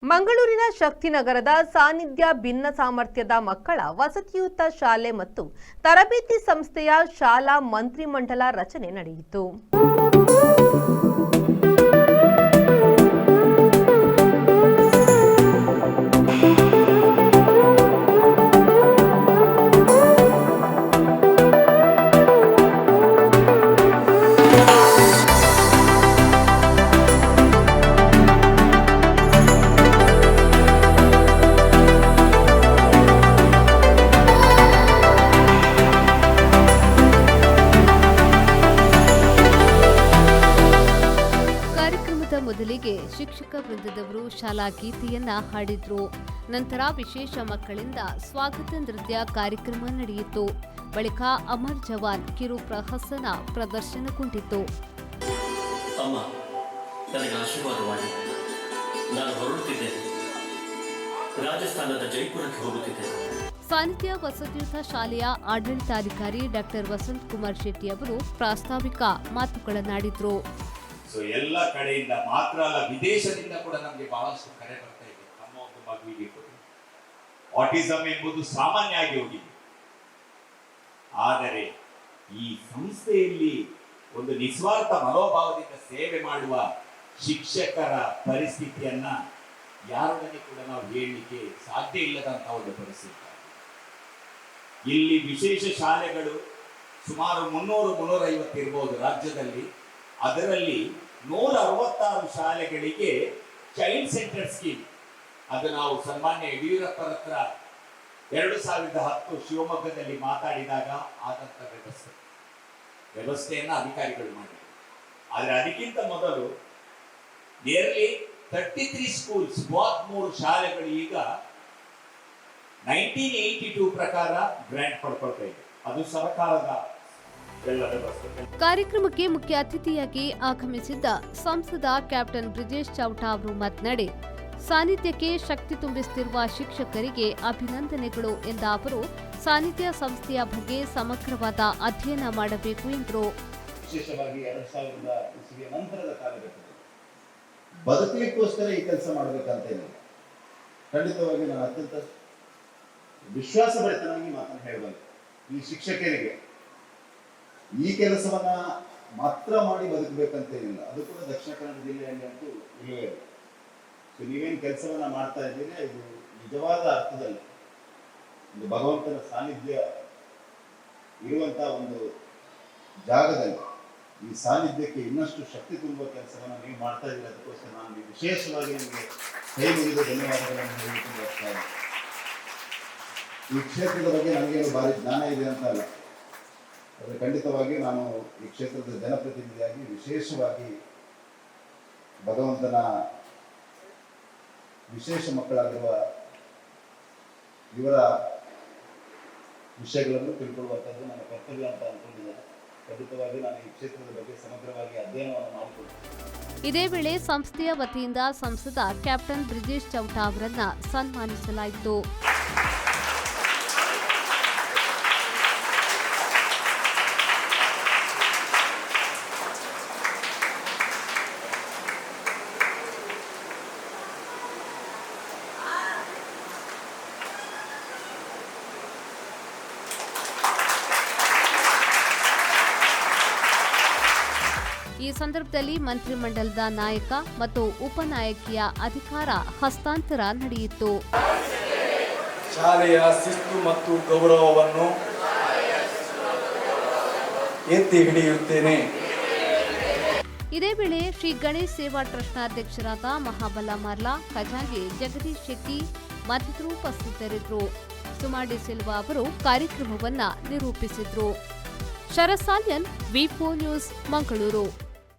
ಮಂಗಳೂರಿನ ಶಕ್ತಿನಗರದ ಸಾನ್ನಿಧ್ಯ ಭಿನ್ನ ಸಾಮರ್ಥ್ಯದ ಮಕ್ಕಳ ವಸತಿಯುತ ಶಾಲೆ ಮತ್ತು ತರಬೇತಿ ಸಂಸ್ಥೆಯ ಶಾಲಾ ಮಂತ್ರಿಮಂಡಲ ರಚನೆ ನಡೆಯಿತು. ಮೊದಲಿಗೆ ಶಿಕ್ಷಕ ವೃಂದದವರು ಶಾಲಾ ಗೀತೆಯನ್ನ ಹಾಡಿದ್ರು. ನಂತರ ವಿಶೇಷ ಮಕ್ಕಳಿಂದ ಸ್ವಾಗತ ನೃತ್ಯ ಕಾರ್ಯಕ್ರಮ ನಡೆಯಿತು. ಬಳಿಕ ಅಮರ್ ಜವಾನ್ ಕಿರು ಪ್ರಹಸನ ಪ್ರದರ್ಶನಗೊಂಡಿತು. ಅಮ್ಮ, ನನಗೆ ಆಶೀರ್ವಾದ ಮಾಡಿ. ನಾನು ಹೊರಡುತ್ತಿದ್ದೇನೆ. ರಾಜಸ್ಥಾನದ ಜೈಪುರಕ್ಕೆ ಹೋಗುತ್ತಿದ್ದೇನೆ. ಸಾನ್ನಿಧ್ಯ ವಸತಿಯುತ ಶಾಲೆಯ ಆಡಳಿತಾಧಿಕಾರಿ ಡಾಕ್ಟರ್ ವಸಂತ್ ಕುಮಾರ್ ಶೆಟ್ಟಿ ಅವರು ಪ್ರಾಸ್ತಾವಿಕ ಮಾತುಗಳನ್ನಾಡಿದ್ರು. ಸೊ ಎಲ್ಲ ಕಡೆಯಿಂದ ಮಾತ್ರ ಅಲ್ಲ, ವಿದೇಶದಿಂದ ಕೂಡ ನಮಗೆ ಬಹಳಷ್ಟು ಕರೆ ಬರ್ತಾ ಇದೆ. ನಮ್ಮ ಒಂದು ಮಗುವಿಗೆ ಆಟಿಸಮ್ ಎಂಬುದು ಸಾಮಾನ್ಯ ಆಗಿ ಹೋಗಿದೆ. ಆದರೆ ಈ ಸಂಸ್ಥೆಯಲ್ಲಿ ಒಂದು ನಿಸ್ವಾರ್ಥ ಮನೋಭಾವದಿಂದ ಸೇವೆ ಮಾಡುವ ಶಿಕ್ಷಕರ ಪರಿಸ್ಥಿತಿಯನ್ನ ಯಾರೊಡನೆ ಕೂಡ ನಾವು ಹೇಳಲಿಕ್ಕೆ ಸಾಧ್ಯ ಇಲ್ಲದಂತಹ ಒಂದು ಪರಿಸ್ಥಿತಿ. ಇಲ್ಲಿ ವಿಶೇಷ ಶಾಲೆಗಳು ಸುಮಾರು 300-350 ಇರಬಹುದು ರಾಜ್ಯದಲ್ಲಿ. ಅದರಲ್ಲಿ 166 ಶಾಲೆಗಳಿಗೆ ಚೈಲ್ಡ್ ಸೆಂಟರ್ ಸ್ಕೀಮ್, ಅದು ನಾವು ಸನ್ಮಾನ್ಯ ಯಡಿಯೂರಪ್ಪರ ಹತ್ರ 2010 ಶಿವಮೊಗ್ಗದಲ್ಲಿ ಮಾತಾಡಿದಾಗ ಆದಂತ ವ್ಯವಸ್ಥೆಯನ್ನ ಅಧಿಕಾರಿಗಳು ಮಾಡಿದರು. ಆದರೆ ಅದಕ್ಕಿಂತ ಮೊದಲು ನಿಯರ್ಲಿ 33 ಸ್ಕೂಲ್ಸ್, 33 ಶಾಲೆಗಳು ಈಗ 1982 ಪ್ರಕಾರ ಗ್ರಾಂಟ್ ಪಡ್ಕೊಳ್ತಾ ಇದೆ. ಅದು ಸರ್ಕಾರದ ಕಾರ್ಯಕ್ರಮಕ್ಕೆ ಮುಖ್ಯ ಅತಿಥಿಯಾಗಿ ಆಗಮಿಸಿದ್ದ ಸಂಸದ ಕ್ಯಾಪ್ಟನ್ ಬ್ರಿಜೇಶ್ ಚೌಟ ಅವರು ಮಾತನಾಡಿ, ಸಾನ್ನಿಧ್ಯಕ್ಕೆ ಶಕ್ತಿ ತುಂಬಿಸುತ್ತಿರುವ ಶಿಕ್ಷಕರಿಗೆ ಅಭಿನಂದನೆಗಳು ಎಂದ ಅವರು, ಸಾನ್ನಿಧ್ಯ ಸಂಸ್ಥೆಯ ಬಗ್ಗೆ ಸಮಗ್ರವಾದ ಅಧ್ಯಯನ ಮಾಡಬೇಕು ಎಂದರು. ವಿಶೇಷವಾಗಿ 2000 ಇಸವಿಯ ನಂತರದ ಕಾಲಘಟ್ಟದಲ್ಲಿ ಬದುಕಲಿಕ್ಕೋಸ್ಕರ ಈ ಕೆಲಸ ಮಾಡಬೇಕಂತ ಏನಿಲ್ಲ. ಖಂಡಿತವಾಗಿ ನಾನು ಅತ್ಯಂತ ವಿಶ್ವಾಸಭರಿತನಾಗಿ ಮಾತನ್ನು ಹೇಳಬಲ್ಲೆ. ಈ ಶಿಕ್ಷಕರಿಗೆ ಈ ಕೆಲಸವನ್ನ ಮಾತ್ರ ಮಾಡಿ ಬದುಕಬೇಕಂತೇನಿಲ್ಲ. ಅದು ಕೂಡ ದಕ್ಷಿಣ ಕನ್ನಡ ಜಿಲ್ಲೆಯಲ್ಲಿ ಅಂತೂ ಇಲ್ಲವೇ ಇಲ್ಲ. ಸೊ ನೀವೇನು ಕೆಲಸವನ್ನ ಮಾಡ್ತಾ ಇದ್ದೀರಿ, ಇದು ನಿಜವಾದ ಅರ್ಥದಲ್ಲಿ ಒಂದು ಭಗವಂತನ ಸಾನ್ನಿಧ್ಯ ಇರುವಂತಹ ಒಂದು ಜಾಗದಲ್ಲಿ ಈ ಸಾನ್ನಿಧ್ಯಕ್ಕೆ ಇನ್ನಷ್ಟು ಶಕ್ತಿ ತುಂಬುವ ಕೆಲಸವನ್ನ ನೀವು ಮಾಡ್ತಾ ಇದ್ದೀರಿ. ಅದಕ್ಕೋಸ್ಕರ ನಾನು ವಿಶೇಷವಾಗಿ ನಿಮಗೆ ಕೈ ಮುಗಿದು ಧನ್ಯವಾದಗಳನ್ನು ಹೇಳಲಿಕ್ಕೆ ಬಯಸ್ತಾರೆ. ಈ ಕ್ಷೇತ್ರದ ಬಗ್ಗೆ ನನಗೇನು ಭಾರಿ ಜ್ಞಾನ ಇದೆ ಅಂತ ಅಲ್ಲ, ಆದರೆ ಖಂಡಿತವಾಗಿ ನಾನು ಈ ಕ್ಷೇತ್ರದ ಜನಪ್ರತಿನಿಧಿಯಾಗಿ ವಿಶೇಷವಾಗಿ ಭಗವಂತನ ವಿಶೇಷ ಮಕ್ಕಳಾಗಿರುವ ಇವರ ವಿಷಯಗಳನ್ನು ತಿಳ್ಕೊಳ್ಳುವಂಥದ್ದು ನನ್ನ ಕರ್ತವ್ಯ ಅಂತ ಅಂದ್ಕೊಂಡಿದ್ದೇನೆ. ಖಂಡಿತವಾಗಿ ನಾನು ಈ ಕ್ಷೇತ್ರದ ಬಗ್ಗೆ ಸಮಗ್ರವಾಗಿ ಅಧ್ಯಯನವನ್ನು ಮಾಡಿಕೊಳ್ತೇನೆ. ಇದೇ ವೇಳೆ ಸಂಸ್ಥೆಯ ವತಿಯಿಂದ ಸಂಸದ ಕ್ಯಾಪ್ಟನ್ ಬ್ರಿಜೇಶ್ ಚೌಟ ಅವರನ್ನ ಸನ್ಮಾನಿಸಲಾಯಿತು. ಈ ಸಂದರ್ಭದಲ್ಲಿ ಮಂತ್ರಿಮಂಡಲದ ನಾಯಕ ಮತ್ತು ಉಪನಾಯಕಿಯ ಅಧಿಕಾರ ಹಸ್ತಾಂತರ ನಡೆಯಿತು. ಶಾಲೆಯ ಶಿಸ್ತು ಮತ್ತು ಗೌರವವನ್ನು ಎತ್ತಿ ಹಿಡಿಯುತ್ತೇನೆ. ಇದೇ ವೇಳೆ ಶ್ರೀ ಗಣೇಶ್ ಸೇವಾ ಟ್ರಸ್ಟ್ನ ಅಧ್ಯಕ್ಷರಾದ ಮಹಾಬಲ ಮಾರ್ಲಾ, ಖಜಾಂಚಿ ಜಗದೀಶ್ ಶೆಟ್ಟಿ ಮತ್ತಿತರರು ಉಪಸ್ಥಿತರಿದ್ದರು. ಸುಮಾಡಿ ಸಿಲ್ವಾ ಅವರು ಕಾರ್ಯಕ್ರಮವನ್ನ ನಿರೂಪಿಸಿದ್ರು. ಶರತ್ ಸಾಲ್ಯನ್, ವಿ4 ನ್ಯೂಸ್, ಮಂಗಳೂರು.